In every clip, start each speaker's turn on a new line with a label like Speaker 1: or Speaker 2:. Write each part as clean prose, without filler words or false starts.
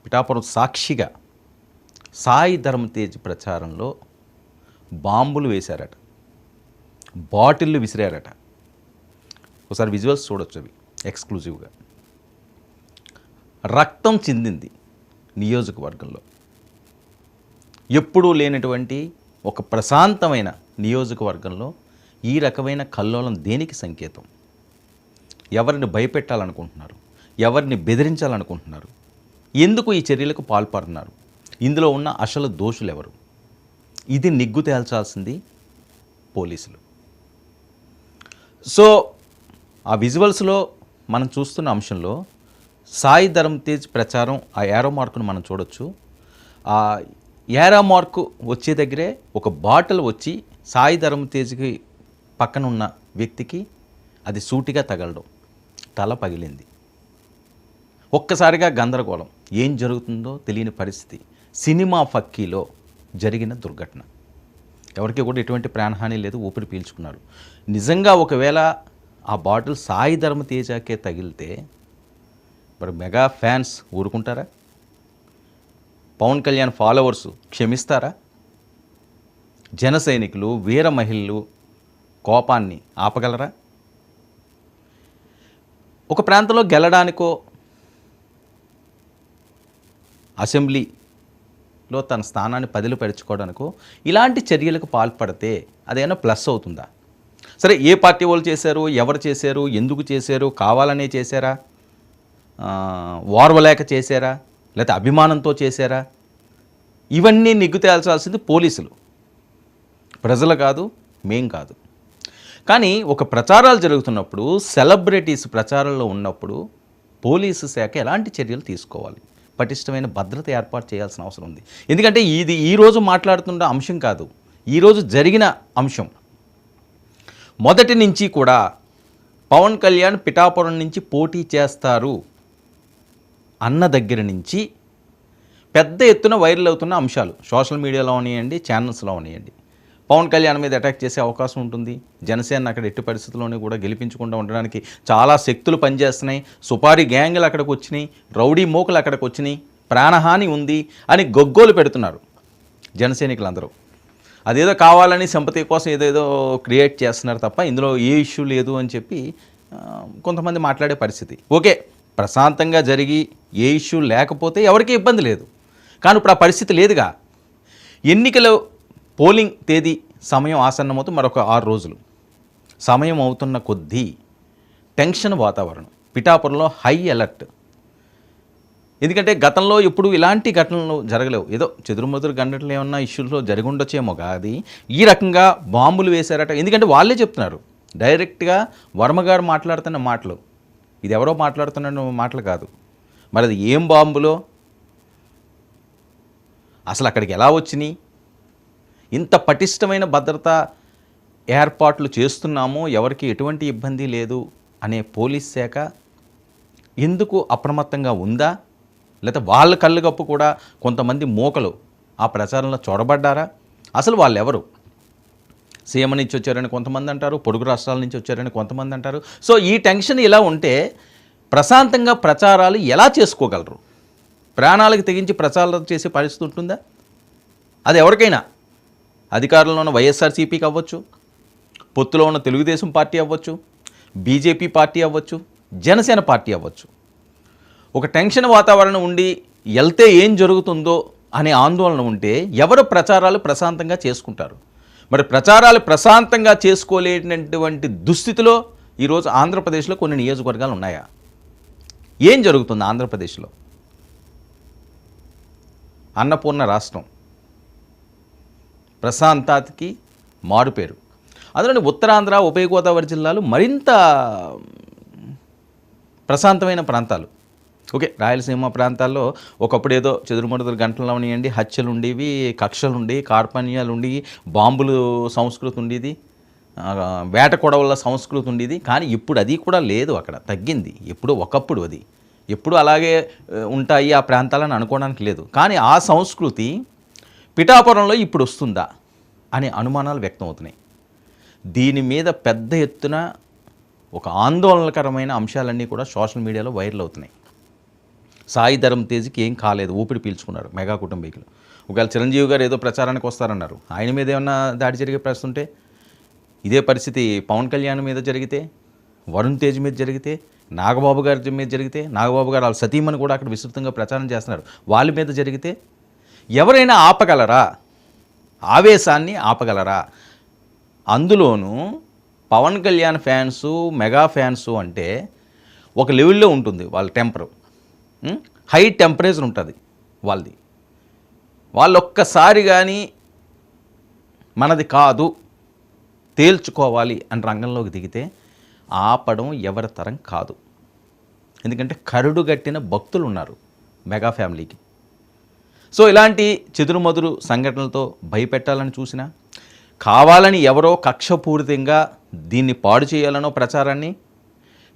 Speaker 1: పిఠాపురం సాక్షిగా సాయి ధరమ్ తేజ్ ప్రచారంలో బాంబులు వేశారట, బాటిళ్ళు విసిరారట. ఒకసారి విజువల్స్ చూడొచ్చు, అవి ఎక్స్క్లూజివ్గా. రక్తం చిందింది నియోజకవర్గంలో. ఎప్పుడూ లేనటువంటి ఒక ప్రశాంతమైన నియోజకవర్గంలో ఈ రకమైన కల్లోలం దేనికి సంకేతం? ఎవరిని భయపెట్టాలనుకుంటున్నారు? ఎవరిని బెదిరించాలనుకుంటున్నారు? ఎందుకు ఈ చర్యలకు పాల్పడుతున్నారు? ఇందులో ఉన్న అసలు దోషులు ఎవరు? ఇది నిగ్గు తేల్చాల్సింది పోలీసులు. సో ఆ విజువల్స్లో మనం చూస్తున్న అంశంలో సాయి ధరమ్ తేజ్ ప్రచారం, ఆ యారో మార్కును మనం చూడొచ్చు. ఆ యారో మార్కు వచ్చే దగ్గరే ఒక బాటిల్ వచ్చి సాయి ధరమ్ తేజ్కి పక్కన ఉన్న వ్యక్తికి అది సూటిగా తగలడం, తల పగిలింది. ఒక్కసారిగా గందరగోళం, ఏం జరుగుతుందో తెలియని పరిస్థితి. సినిమా ఫక్కీలో జరిగిన దుర్ఘటన. ఎవరికి కూడా ఎటువంటి ప్రాణహాని లేదు, ఊపిరి పీల్చుకున్నారు. నిజంగా ఒకవేళ ఆ బాటిల్ సాయి ధరమ్ తేజకే తగిలితే మరి మెగా ఫ్యాన్స్ ఊరుకుంటారా? పవన్ కళ్యాణ్ ఫాలోవర్స్ క్షమిస్తారా? జన సైనికులు, వీర మహిళలు కోపాన్ని ఆపగలరా? ఒక ప్రాంతంలో గెలడానికో, అసెంబ్లీలో తన స్థానాన్ని పదిలపరుచుకోవడానికో ఇలాంటి చర్యలకు పాల్పడితే అదేమైనా ప్లస్ అవుతుందా? సరే, ఏ పార్టీ వాళ్ళు చేశారు, ఎవరు చేశారు, ఎందుకు చేశారు, కావాలనే చేశారా, ఓర్వలేక చేశారా, లేకపోతే అభిమానంతో చేశారా? ఇవన్నీ నిగ్గు తేల్చాల్సింది పోలీసులు, ప్రజలు కాదు, మేం కాదు. కానీ ఒక ప్రచారాలు జరుగుతున్నప్పుడు, సెలబ్రిటీస్ ప్రచారంలో ఉన్నప్పుడు పోలీసు శాఖ ఎలాంటి చర్యలు తీసుకోవాలి? పటిష్టమైన భద్రత ఏర్పాటు చేయాల్సిన అవసరం ఉంది. ఎందుకంటే ఇది ఈరోజు మాట్లాడుతున్న అంశం కాదు, ఈరోజు జరిగిన అంశం. మొదటి నుంచి కూడా పవన్ కళ్యాణ్ పిఠాపురం నుంచి పోటీ చేస్తారు అన్న దగ్గర నుంచి పెద్ద ఎత్తున వైరల్ అవుతున్న అంశాలు సోషల్ మీడియాలో ఉన్నాయండి, ఛానల్స్లో ఉన్నాయండి. పవన్ కళ్యాణ్ మీద అటాక్ చేసే అవకాశం ఉంటుంది. జనసేన అక్కడ ఎట్టి పరిస్థితుల్లోనే కూడా గెలిపించకుండా ఉండడానికి చాలా శక్తులు పనిచేస్తున్నాయి. సుపారీ గ్యాంగులు అక్కడికి వచ్చినాయి, రౌడీ మోకులు అక్కడికి వచ్చినాయి, ప్రాణహాని ఉంది అని గొగ్గోలు పెడుతున్నారు జనసైనికులందరూ. అదేదో కావాలని సింపతి కోసం ఏదేదో క్రియేట్ చేస్తున్నారు తప్ప ఇందులో ఏ ఇష్యూ లేదు అని చెప్పి కొంతమంది మాట్లాడే పరిస్థితి. ఓకే, ప్రశాంతంగా జరిగి ఏ ఇష్యూ లేకపోతే ఎవరికీ ఇబ్బంది లేదు. కానీ ఇప్పుడు ఆ పరిస్థితి లేదుగా. ఎన్నికల పోలింగ్ తేదీ సమయం ఆసన్నమవుతూ మరొక 6 రోజులు సమయం అవుతున్న కొద్దీ టెన్షన్ వాతావరణం. పిఠాపురంలో హై అలర్ట్. ఎందుకంటే గతంలో ఎప్పుడు ఇలాంటి ఘటనలు జరగలేవు. ఏదో చెదురుమదురు గంటలు ఏమన్నా ఇష్యూలో జరిగి ఉండొచ్చేమో కాదు, ఈ రకంగా బాంబులు వేశారట. ఎందుకంటే వాళ్ళే చెప్తున్నారు డైరెక్ట్గా, వర్మగారు మాట్లాడుతున్న మాటలు, ఇది ఎవరో మాట్లాడుతున్న మాటలు కాదు. మరి అది ఏం బాంబులో, అసలు అక్కడికి ఎలా వచ్చినాయి, ఇంత పటిష్టమైన భద్రతా ఏర్పాట్లు చేస్తున్నాము, ఎవరికి ఎటువంటి ఇబ్బంది లేదు అనే పోలీస్ శాఖ ఎందుకు అప్రమత్తంగా ఉందా? లేదా వాళ్ళ కళ్ళుగప్పు కూడా కొంతమంది మోకలు ఆ ప్రచారంలో చొరబడ్డారా? అసలు వాళ్ళు ఎవరు? సీఎం నుంచి వచ్చారని కొంతమంది అంటారు, పొరుగు రాష్ట్రాల నుంచి వచ్చారని కొంతమంది అంటారు. సో ఈ టెన్షన్ ఇలా ఉంటే ప్రశాంతంగా ప్రచారాలు ఎలా చేసుకోగలరు? ప్రాణాలకు తెగించి ప్రచారాలు చేసే పరిస్థితి ఉంటుందా? అది ఎవరికైనా, అధికారంలో ఉన్న వైఎస్ఆర్సీపీకి అవ్వచ్చు, పొత్తులో ఉన్న తెలుగుదేశం పార్టీ అవ్వచ్చు, బీజేపీ పార్టీ అవ్వచ్చు, జనసేన పార్టీ అవ్వచ్చు. ఒక టెన్షన్ వాతావరణం ఉండి వెళ్తే ఏం జరుగుతుందో అనే ఆందోళన ఉంటే ఎవరు ప్రచారాలు ప్రశాంతంగా చేసుకుంటారు? మరి ప్రచారాలు ప్రశాంతంగా చేసుకోలేనటువంటి దుస్థితిలో ఈరోజు ఆంధ్రప్రదేశ్లో కొన్ని నియోజకవర్గాలు ఉన్నాయా? ఏం జరుగుతుంది ఆంధ్రప్రదేశ్లో? అన్నపూర్ణ రాష్ట్రం, ప్రశాంతతకి మారుపేరు. అందులోని ఉత్తరాంధ్ర, ఉభయ గోదావరి జిల్లాలు మరింత ప్రశాంతమైన ప్రాంతాలు. ఓకే, రాయలసీమ ప్రాంతాల్లో ఒకప్పుడు ఏదో చెదురుమదురు గంటలు ఉన్నాయండి, హత్యలు ఉండేవి, కక్షలు ఉండేవి, కార్పణ్యాలు ఉండేవి, బాంబులు సంస్కృతి ఉండేది, వేట కొడవల సంస్కృతి ఉండేది. కానీ ఇప్పుడు అది కూడా లేదు, అక్కడ తగ్గింది. ఎప్పుడు ఒకప్పుడు అది ఎప్పుడు అలాగే ఉంటాయి ఆ ప్రాంతాలని అనుకోవడానికి లేదు. కానీ ఆ సంస్కృతి పిఠాపురంలో ఇప్పుడు వస్తుందా అనే అనుమానాలు వ్యక్తం అవుతున్నాయి. దీని మీద పెద్ద ఎత్తున ఒక ఆందోళనకరమైన అంశాలన్నీ కూడా సోషల్ మీడియాలో వైరల్ అవుతున్నాయి. సాయి ధరమ్ తేజ్కి ఏం కాలేదు, ఊపిరి పీల్చుకున్నారు మెగా కుటుంబీకులు. ఒకవేళ చిరంజీవి గారు ఏదో ప్రచారానికి వస్తారన్నారు, ఆయన మీద ఏమన్నా దాడి జరిగే పరిస్థితి ఉంటే, ఇదే పరిస్థితి పవన్ కళ్యాణ్ మీద జరిగితే, వరుణ్ తేజ్ మీద జరిగితే, నాగబాబు గారి మీద జరిగితే, నాగబాబు గారు వాళ్ళ సతీమణి కూడా అక్కడ విస్తృతంగా ప్రచారం చేస్తున్నారు, వాళ్ళ మీద జరిగితే ఎవరైనా ఆపగలరా? ఆవేశాన్ని ఆపగలరా? అందులోనూ Pawan Kalyan fans, mega fans అంటే ఒక లెవెల్లో ఉంటుంది వాళ్ళ టెంపరు, హై టెంపరేచర్ ఉంటుంది వాళ్ళది. వాళ్ళు ఒక్కసారి కానీ మనది కాదు తేల్చుకోవాలి అని రంగంలోకి దిగితే ఆపడం ఎవరి తరం కాదు. ఎందుకంటే కరుడుగట్టిన భక్తులు ఉన్నారు మెగా ఫ్యామిలీకి. సో ఇలాంటి చెదురుమదురు సంఘటనలతో భయపెట్టాలని చూసినా, కావాలని ఎవరో కక్షపూరితంగా దీన్ని పాడు చేయాలనో ప్రచారాన్ని,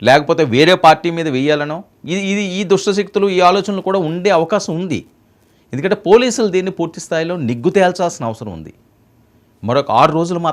Speaker 1: లేకపోతే వేరే పార్టీ మీద వేయాలనో, ఈ దుష్టశక్తులు ఈ ఆలోచనలు కూడా ఉండే అవకాశం ఉంది. ఎందుకంటే పోలీసులు దీన్ని పూర్తి స్థాయిలో నిగ్గు తేల్చాల్సిన అవసరం ఉంది. మరొక 6 రోజులు